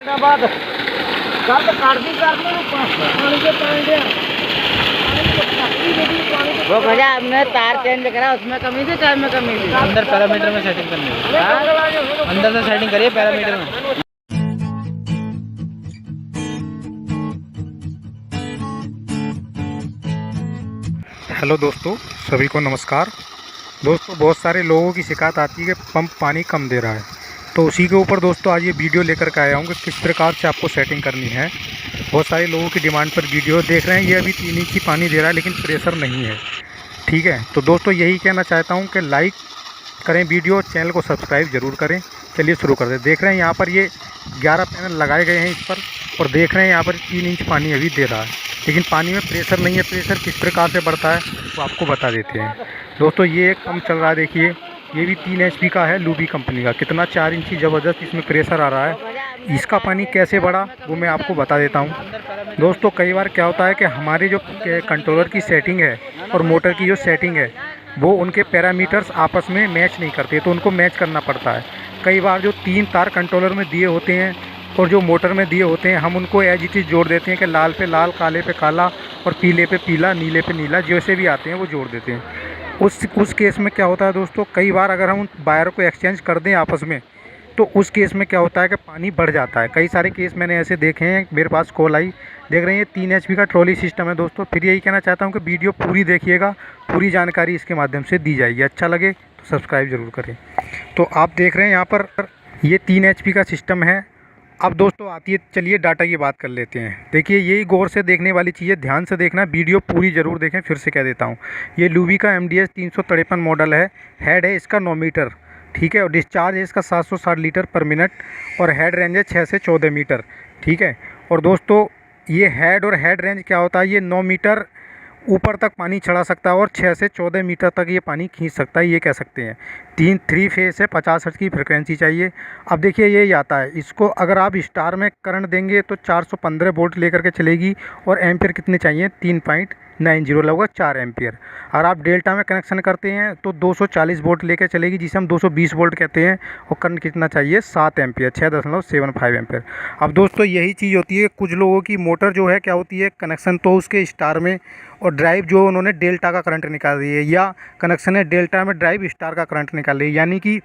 बाद गलत कर दी करने पानी के पानी वो भैया हमने तार चेंज करा, उसमें कमी थी, टाइम में कमी थी। अंदर पैरामीटर में सेटिंग करनी है, अंदर से सेटिंग करिए पैरामीटर में। हेलो दोस्तों, सभी को नमस्कार। दोस्तों, बहुत सारे लोगों की शिकायत आती है कि पंप पानी कम दे रहा है, तो उसी के ऊपर दोस्तों आज ये वीडियो लेकर के आया हूँ कि किस प्रकार से आपको सेटिंग करनी है। बहुत सारे लोगों की डिमांड पर वीडियो देख रहे हैं। ये अभी 3 इंच ही पानी दे रहा है लेकिन प्रेशर नहीं है, ठीक है। तो दोस्तों यही कहना चाहता हूँ कि लाइक करें वीडियो, चैनल को सब्सक्राइब ज़रूर करें। चलिए शुरू करते हैं। देख रहे हैं यहाँ पर ये 11 पैनल लगाए गए हैं इस पर, और देख रहे हैं यहाँ पर 3 इंच पानी अभी दे रहा है, लेकिन पानी में प्रेशर नहीं है। प्रेशर किस प्रकार से बढ़ता है वो आपको बता देते हैं। दोस्तों ये एक पंप चल रहा है, देखिए ये भी 3 HP का है, लूबी कंपनी का। कितना 4 इंची ज़बरदस्त इसमें प्रेशर आ रहा है। इसका पानी कैसे बढ़ा वो मैं आपको बता देता हूँ। दोस्तों कई बार क्या होता है कि हमारी जो कंट्रोलर की सेटिंग है और मोटर की जो सेटिंग है वो उनके पैरामीटर्स आपस में मैच नहीं करते, तो उनको मैच करना पड़ता है। कई बार जो 3 तार कंट्रोलर में दिए होते हैं और जो मोटर में दिए होते हैं, हम उनको एज इट इज़ जोड़ देते हैं कि लाल पे लाल, काले पे काला और पीले पे पीला, नीले पे नीला, जैसे भी आते हैं वो जोड़ देते हैं। उस केस में क्या होता है दोस्तों, कई बार अगर हम वायर को एक्सचेंज कर दें आपस में, तो उस केस में क्या होता है कि पानी बढ़ जाता है। कई सारे केस मैंने ऐसे देखे हैं। मेरे पास कॉल आई, देख रहे हैं ये 3 HP का ट्रॉली सिस्टम है। दोस्तों फिर यही कहना चाहता हूँ कि वीडियो पूरी देखिएगा, पूरी जानकारी इसके माध्यम से दी जाएगी। अच्छा लगे तो सब्सक्राइब ज़रूर करें। तो आप देख रहे हैं यहाँ पर ये 3 HP का सिस्टम है। अब दोस्तों आती है, चलिए डाटा की बात कर लेते हैं। देखिए यही गौर से देखने वाली चीज़ है, ध्यान से देखना, वीडियो पूरी ज़रूर देखें। फिर से कह देता हूँ, ये लूबी का MDS 353 मॉडल है। हेड है इसका 9 मीटर, ठीक है, और डिस्चार्ज है इसका 760 लीटर पर मिनट, और हेड रेंज है 6 से 14 मीटर, ठीक है। और दोस्तों ये हेड और हेड रेंज क्या होता है, ये 9 मीटर ऊपर तक पानी चढ़ा सकता है और 6 से 14 मीटर तक ये पानी खींच सकता है, ये कह सकते हैं। 3 फेस है, 50 हर्ट्ज की फ्रिक्वेंसी चाहिए। अब देखिए ये आता है, इसको अगर आप स्टार में करंट देंगे तो 415 वोल्ट लेकर के चलेगी, और एम्पियर कितने चाहिए, 3.90, लगभग 4 एम्पियर। अगर आप डेल्टा में कनेक्शन करते हैं तो 240 वोल्ट लेकर चलेगी, जिसे हम 220 वोल्ट कहते हैं, और करंट कितना चाहिए, 7 एम्पियर, 6.75 एम्पियर। अब दोस्तों यही चीज़ होती है, कुछ लोगों की मोटर जो है क्या होती है, कनेक्शन तो उसके स्टार में और ड्राइव जो उन्होंने डेल्टा का करंट निकाल रही है, या कनेक्शन है डेल्टा में, ड्राइव स्टार का करंट निकाल रही है। यानी कि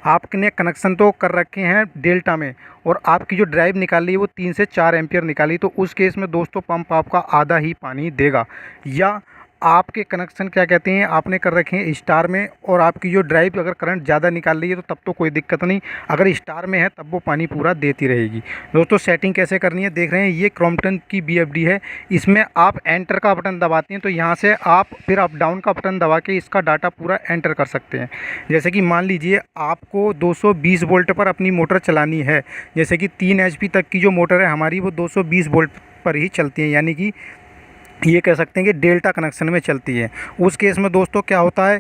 आपने कनेक्शन तो कर रखे हैं डेल्टा में और आपकी जो ड्राइव निकाल ली है वो 3 से 4 एम्पियर निकाली, तो उस केस में दोस्तों पंप आपका आधा ही पानी देगा। या आपके कनेक्शन क्या कहते हैं, आपने कर रखे हैं स्टार में, और आपकी जो ड्राइव अगर करंट ज़्यादा निकाल रही है तो तब तो कोई दिक्कत नहीं, अगर स्टार में है तब वो पानी पूरा देती रहेगी। दोस्तों सेटिंग कैसे करनी है, देख रहे हैं ये क्रॉम्पटन की BFD है। इसमें आप एंटर का बटन दबाते हैं तो यहाँ से आप फिर अप डाउन का बटन दबा के इसका डाटा पूरा एंटर कर सकते हैं। जैसे कि मान लीजिए आपको 220 वोल्ट पर अपनी मोटर चलानी है, जैसे कि 3 HP तक की जो मोटर है हमारी वो 220 वोल्ट पर ही चलती है, यानी कि ये कह सकते हैं कि डेल्टा कनेक्शन में चलती है। उस केस में दोस्तों क्या होता है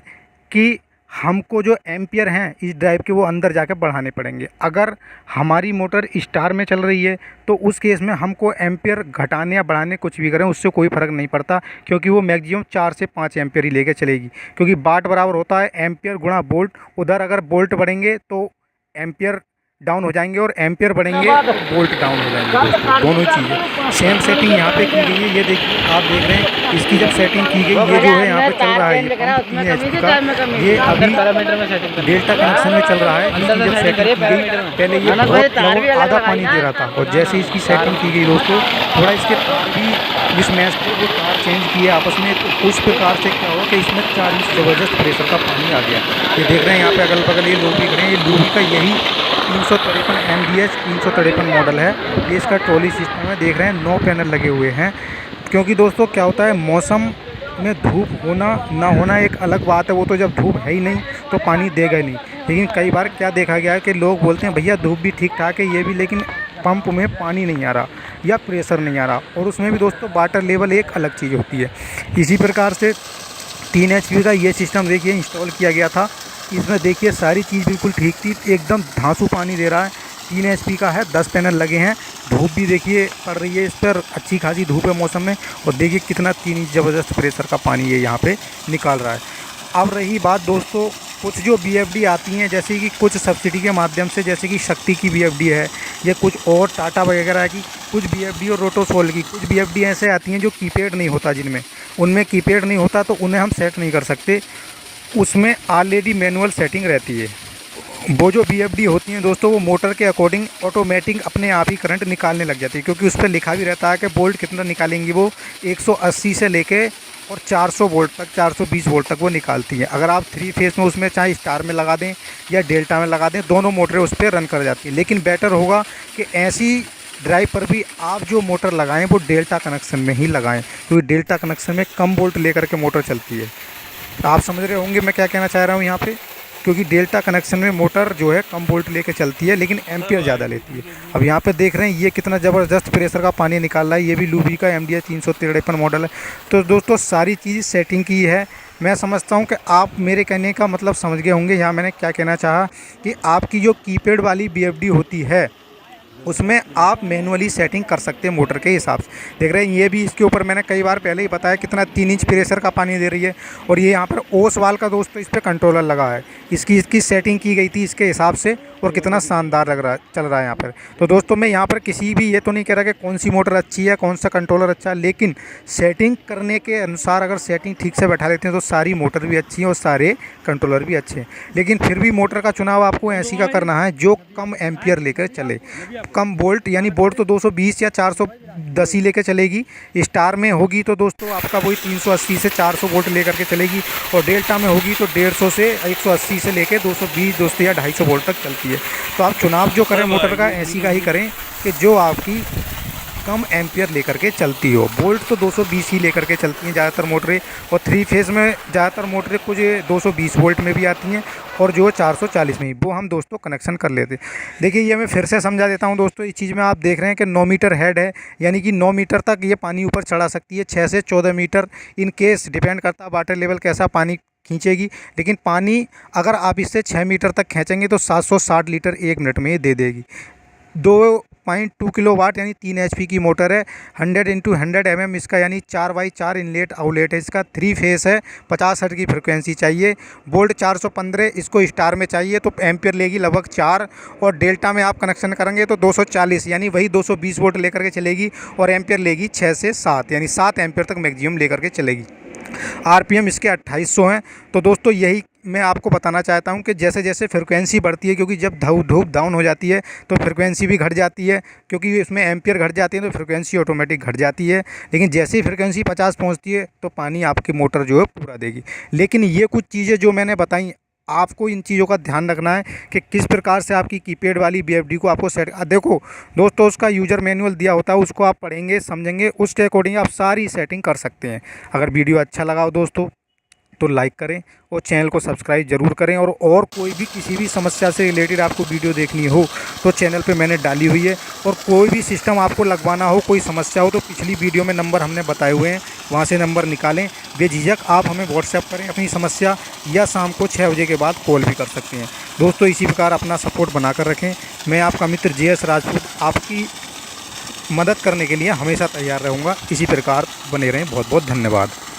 कि हमको जो एम्पियर हैं इस ड्राइव के वो अंदर जाकर बढ़ाने पड़ेंगे। अगर हमारी मोटर स्टार में चल रही है तो उस केस में हमको एम्पियर घटाने या बढ़ाने कुछ भी करें उससे कोई फ़र्क नहीं पड़ता, क्योंकि वो मैक्सिमम 4 से 5 एम्पियर ही लेके चलेगी, क्योंकि वाट बराबर होता है एम्पियर गुणा वोल्ट। उधर अगर वोल्ट बढ़ेंगे तो एम्पियर डाउन हो जाएंगे और एम्पियर बढ़ेंगे तो वोल्ट डाउन हो जाएंगे। दोस्तों दोनों ही चीज़ें सेम सेटिंग यहाँ पे की गई है। ये देखिए आप देख रहे हैं, इसकी जब सेटिंग की गई, ये जो है यहाँ पे चल रहा है, ये अभी डेल्टा कनेक्शन में चल रहा है। इसकी जब सेटिंग की गई पहले ये लगभग आधा पानी दे रहा था, और जैसे इसकी सेटिंग की गई दोस्तों, थोड़ा इसके तार भी मिसमैच थे, वो तार चेंज किए आपस में, तो उस प्रकार से क्या हुआ कि इसमें 4 इंच ज़बरदस्त प्रेशर का पानी आ गया। ये देख रहे हैं यहाँ पे अगल बगल ये लोग दिख रहे हैं, ये लूबी का यही 353 MDS 353 मॉडल है। ये इसका ट्रॉली सिस्टम है। देख रहे हैं 9 पैनल लगे हुए हैं, क्योंकि दोस्तों क्या होता है, मौसम में धूप होना ना होना एक अलग बात है, वो तो जब धूप है ही नहीं तो पानी देगा ही नहीं। लेकिन कई बार क्या देखा गया है कि लोग बोलते हैं भैया धूप भी ठीक ठाक है ये भी, लेकिन पंप में पानी नहीं आ रहा या प्रेशर नहीं आ रहा, और उसमें भी दोस्तों वाटर लेवल एक अलग चीज़ होती है। इसी प्रकार से 3 HP का ये सिस्टम देखिए इंस्टॉल किया गया था। इसमें देखिए सारी चीज़ बिल्कुल ठीक थी, एकदम धांसू पानी दे रहा है। 3 HP का है, 10 पैनल लगे हैं। धूप भी देखिए पड़ रही है इस पर, अच्छी खासी धूप है मौसम में, और देखिए कितना 3 इंच ज़बरदस्त प्रेशर का पानी ये यहाँ पे निकाल रहा है। अब रही बात दोस्तों कुछ जो BFD आती हैं, जैसे कि कुछ सब्सिडी के माध्यम से, जैसे कि शक्ति की BFD है या कुछ और टाटा वगैरह की कुछ BFD और रोटोसोल की कुछ BFD ऐसे आती हैं जो कीपैड नहीं होता, जिनमें उनमें कीपैड नहीं होता तो उन्हें हम सेट नहीं कर सकते, उसमें ऑलरेडी मैनुअल सेटिंग रहती है। वो जो BFD होती हैं दोस्तों, वो मोटर के अकॉर्डिंग ऑटोमेटिक अपने आप ही करंट निकालने लग जाती है, क्योंकि उस पर लिखा भी रहता है कि वोल्ट कितना निकालेंगी। वो 180 से लेके और 400 वोल्ट तक, 420 वोल्ट तक वो निकालती है। अगर आप 3 फेस में उसमें चाहे स्टार में लगा दें या डेल्टा में लगा दें, दोनों मोटरें उस पर रन कर जाती हैं। लेकिन बेटर होगा कि ऐसी ड्राइव पर भी आप जो मोटर लगाएं वो डेल्टा कनेक्शन में ही लगाएं, क्योंकि डेल्टा कनेक्शन में कम वोल्ट लेकर के मोटर चलती है। आप समझ रहे होंगे मैं क्या कहना चाह रहा हूँ यहाँ पे, क्योंकि डेल्टा कनेक्शन में मोटर जो है कम वोल्ट लेके चलती है लेकिन एम्पियर ज़्यादा लेती है। अब यहाँ पे देख रहे हैं ये कितना ज़बरदस्त प्रेशर का पानी निकाल रहा है। ये भी लूबी का MDI 353 मॉडल है। तो दोस्तों सारी चीज़ सेटिंग की है। मैं समझता हूँ कि आप मेरे कहने का मतलब समझ गए होंगे। यहाँ मैंने क्या कहना चाहा कि आपकी जो कीपैड वाली BFD होती है उसमें आप मैनुअली सेटिंग कर सकते हैं मोटर के हिसाब से। देख रहे हैं ये भी, इसके ऊपर मैंने कई बार पहले ही बताया कितना 3 इंच प्रेशर का पानी दे रही है। और ये यहाँ पर ओस वाल का दोस्तों इस पर कंट्रोलर लगा है, इसकी सेटिंग की गई थी इसके हिसाब से, और कितना शानदार लग रहा चल रहा है यहाँ पर। तो दोस्तों मैं यहाँ पर किसी भी ये तो नहीं कह रहा कि कौन सी मोटर अच्छी है, कौन सा कंट्रोलर अच्छा है, लेकिन सेटिंग करने के अनुसार अगर सेटिंग ठीक से बैठा लेते हैं तो सारी मोटर भी अच्छी हैं और सारे कंट्रोलर भी अच्छे हैं। लेकिन फिर भी मोटर का चुनाव आपको ऐसी का करना है जो कम एम्पियर लेकर चले, कम वोल्ट, यानी वोल्ट तो 220 या 410 ही लेकर चलेगी। स्टार में होगी तो दोस्तों आपका वही 380 से 400 वोल्ट लेकर के चलेगी, और डेल्टा में होगी तो 150 से 180 से लेकर 220 दोस्तों या 250 वोल्ट तक चलती है। तो आप चुनाव जो करें मोटर का ऐसी का ही करें कि जो आपकी कम एम्पियर लेकर के चलती हो। वोल्ट तो 220 ही लेकर के चलती हैं ज़्यादातर मोटरें, और 3 फेज़ में ज़्यादातर मोटरें कुछ 220 वोल्ट में भी आती हैं, और जो 440 में ही वो हम दोस्तों कनेक्शन कर लेते हैं। देखिए ये मैं फिर से समझा देता हूं दोस्तों। इस चीज़ में आप देख रहे हैं कि 9 मीटर हेड है, यानी कि 9 मीटर तक ये पानी ऊपर चढ़ा सकती है। 6 से 14 मीटर इन केस डिपेंड करता है वाटर लेवल कैसा पानी खींचेगी। लेकिन पानी अगर आप इससे 6 मीटर तक खींचेंगे तो 760 लीटर 1 मिनट में दे देगी। 2.2 किलोवाट यानी 3 HP की मोटर है। 100 × 100 mm इसका यानी 4x4 इनलेट आउटलेट है इसका। 3 फेस है, 50 हर्ट्ज की फ्रिक्वेंसी चाहिए। वोल्ट 415 इसको स्टार में चाहिए तो एम्पियर लेगी लगभग 4, और डेल्टा में आप कनेक्शन करेंगे तो 240 यानी वही 220 वोल्ट लेकर के चलेगी, और एम्पियर लेगी 6 से 7 यानी 7 एम्पियर तक मैक्सिमम लेकर के चलेगी। RPM इसके 2800 हैं। तो दोस्तों यही मैं आपको बताना चाहता हूं कि जैसे जैसे फ्रिक्वेंसी बढ़ती है, क्योंकि जब धूप डाउन हो जाती है तो फ्रिक्वेंसी भी घट जाती है, क्योंकि इसमें एम्पियर घट जाती है तो फ्रिक्वेंसी ऑटोमेटिक घट जाती है। लेकिन जैसे ही फ्रिक्वेंसी 50 पहुंचती है तो पानी आपकी मोटर जो है पूरा देगी। लेकिन ये कुछ चीज़ें जो मैंने बताई, आपको इन चीज़ों का ध्यान रखना है कि किस प्रकार से आपकी कीपैड वाली BFD को आपको सेट। देखो दोस्तों उसका यूज़र मैनुअल दिया होता है, उसको आप पढ़ेंगे समझेंगे, उसके अकॉर्डिंग आप सारी सेटिंग कर सकते हैं। अगर वीडियो अच्छा लगा हो दोस्तों तो लाइक करें और चैनल को सब्सक्राइब ज़रूर करें। और कोई भी किसी भी समस्या से रिलेटेड आपको वीडियो देखनी हो तो चैनल पे मैंने डाली हुई है। और कोई भी सिस्टम आपको लगवाना हो, कोई समस्या हो, तो पिछली वीडियो में नंबर हमने बताए हुए हैं, वहाँ से नंबर निकालें। बेझिझक आप हमें व्हाट्सएप करें अपनी समस्या, या शाम को 6 बजे के बाद कॉल भी कर सकते हैं। दोस्तों इसी प्रकार अपना सपोर्ट बना कर रखें। मैं आपका मित्र JS राजपूत आपकी मदद करने के लिए हमेशा तैयार रहूँगा। इसी प्रकार बने रहें। बहुत बहुत धन्यवाद।